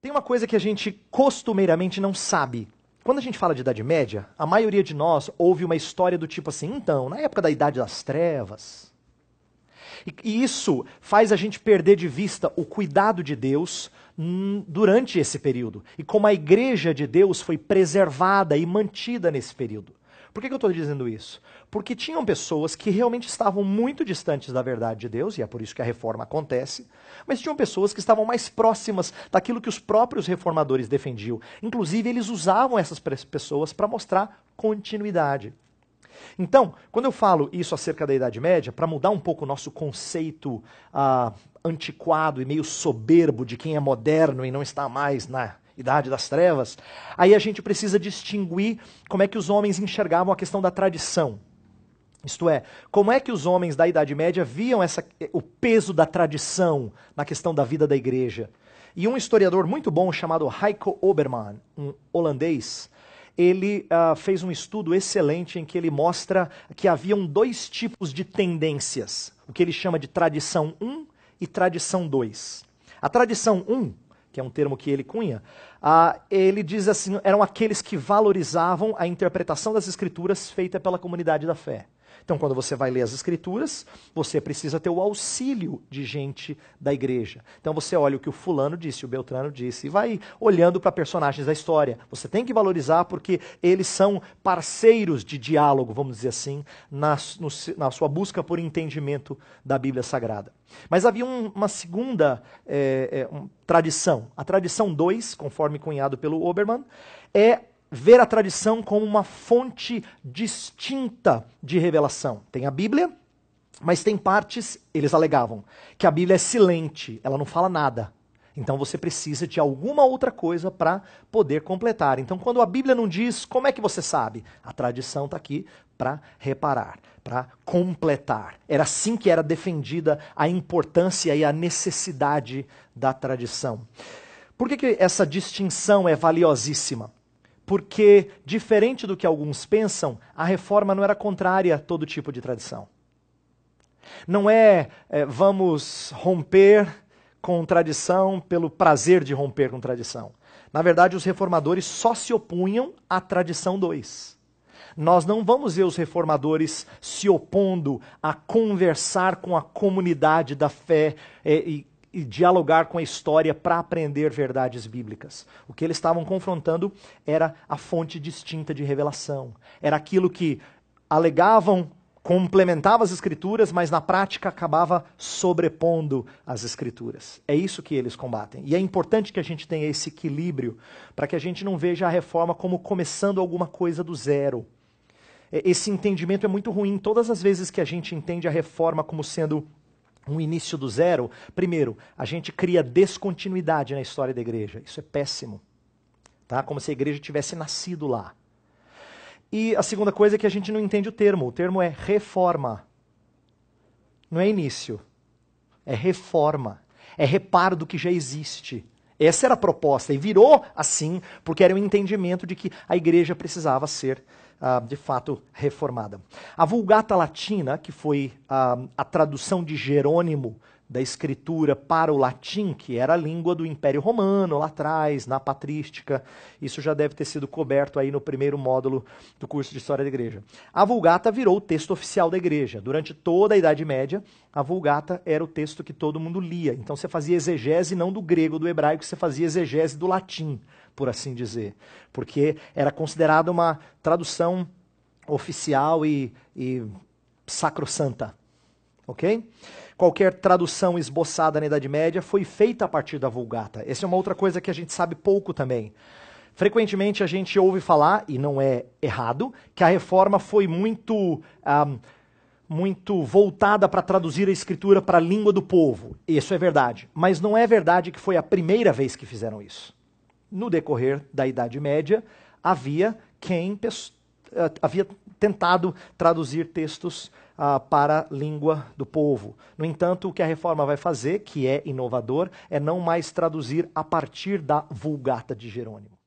Tem uma coisa que a gente costumeiramente não sabe. Quando a gente fala de Idade Média, a maioria de nós ouve uma história do tipo assim, então, na época da Idade das Trevas. E isso faz a gente perder de vista o cuidado de Deus durante esse período. E como a igreja de Deus foi preservada e mantida nesse período. Por que eu estou dizendo isso? Porque tinham pessoas que realmente estavam muito distantes da verdade de Deus, e é por isso que a reforma acontece, mas tinham pessoas que estavam mais próximas daquilo que os próprios reformadores defendiam. Inclusive, eles usavam essas pessoas para mostrar continuidade. Então, quando eu falo isso acerca da Idade Média, para mudar um pouco o nosso conceito antiquado e meio soberbo de quem é moderno e não está mais na Idade das Trevas, aí a gente precisa distinguir como é que os homens enxergavam a questão da tradição. Isto é, como é que os homens da Idade Média viam o peso da tradição na questão da vida da igreja. E um historiador muito bom chamado Heiko Oberman, um holandês, ele fez um estudo excelente em que ele mostra que haviam dois tipos de tendências, o que ele chama de tradição 1 e tradição 2. A tradição 1, que é um termo que ele cunha, ele diz assim, eram aqueles que valorizavam a interpretação das escrituras feita pela comunidade da fé. Então, quando você vai ler as escrituras, você precisa ter o auxílio de gente da igreja. Então, você olha o que o fulano disse, o Beltrano disse, e vai olhando para personagens da história. Você tem que valorizar porque eles são parceiros de diálogo, vamos dizer assim, na sua busca por entendimento da Bíblia Sagrada. Mas havia uma segunda tradição. A tradição 2, conforme cunhado pelo Oberman, é ver a tradição como uma fonte distinta de revelação. Tem a Bíblia, mas tem partes, eles alegavam, que a Bíblia é silente, ela não fala nada. Então você precisa de alguma outra coisa para poder completar. Então quando a Bíblia não diz, como é que você sabe? A tradição está aqui para reparar, para completar. Era assim que era defendida a importância e a necessidade da tradição. Por que essa distinção é valiosíssima? Porque, diferente do que alguns pensam, a reforma não era contrária a todo tipo de tradição. Não vamos romper com tradição pelo prazer de romper com tradição. Na verdade, os reformadores só se opunham à tradição 2. Nós não vamos ver os reformadores se opondo a conversar com a comunidade da fé e dialogar com a história para aprender verdades bíblicas. O que eles estavam confrontando era a fonte distinta de revelação. Era aquilo que alegavam, complementava as escrituras, mas na prática acabava sobrepondo as escrituras. É isso que eles combatem. E é importante que a gente tenha esse equilíbrio para que a gente não veja a reforma como começando alguma coisa do zero. Esse entendimento é muito ruim. Todas as vezes que a gente entende a reforma como sendo um início do zero, primeiro, a gente cria descontinuidade na história da igreja. Isso é péssimo. Tá? Como se a igreja tivesse nascido lá. E a segunda coisa é que a gente não entende o termo. O termo é reforma. Não é início. É reforma. É reparo do que já existe. Essa era a proposta. E virou assim porque era um entendimento de que a igreja precisava ser de fato reformada. A Vulgata Latina, que foi a tradução de Jerônimo da escritura para o latim, que era a língua do Império Romano lá atrás, na patrística, isso já deve ter sido coberto aí no primeiro módulo do curso de História da Igreja. A Vulgata virou o texto oficial da igreja. Durante toda a Idade Média, a Vulgata era o texto que todo mundo lia. Então você fazia exegese não do grego, do hebraico, você fazia exegese do latim, por assim dizer, porque era considerada uma tradução oficial e sacrossanta, ok? Qualquer tradução esboçada na Idade Média foi feita a partir da Vulgata. Essa é uma outra coisa que a gente sabe pouco também. Frequentemente a gente ouve falar, e não é errado, que a reforma foi muito voltada para traduzir a escritura para a língua do povo. Isso é verdade. Mas não é verdade que foi a primeira vez que fizeram isso. No decorrer da Idade Média, havia quem havia tentado traduzir textos para a língua do povo. No entanto, o que a reforma vai fazer, que é inovador, é não mais traduzir a partir da Vulgata de Jerônimo.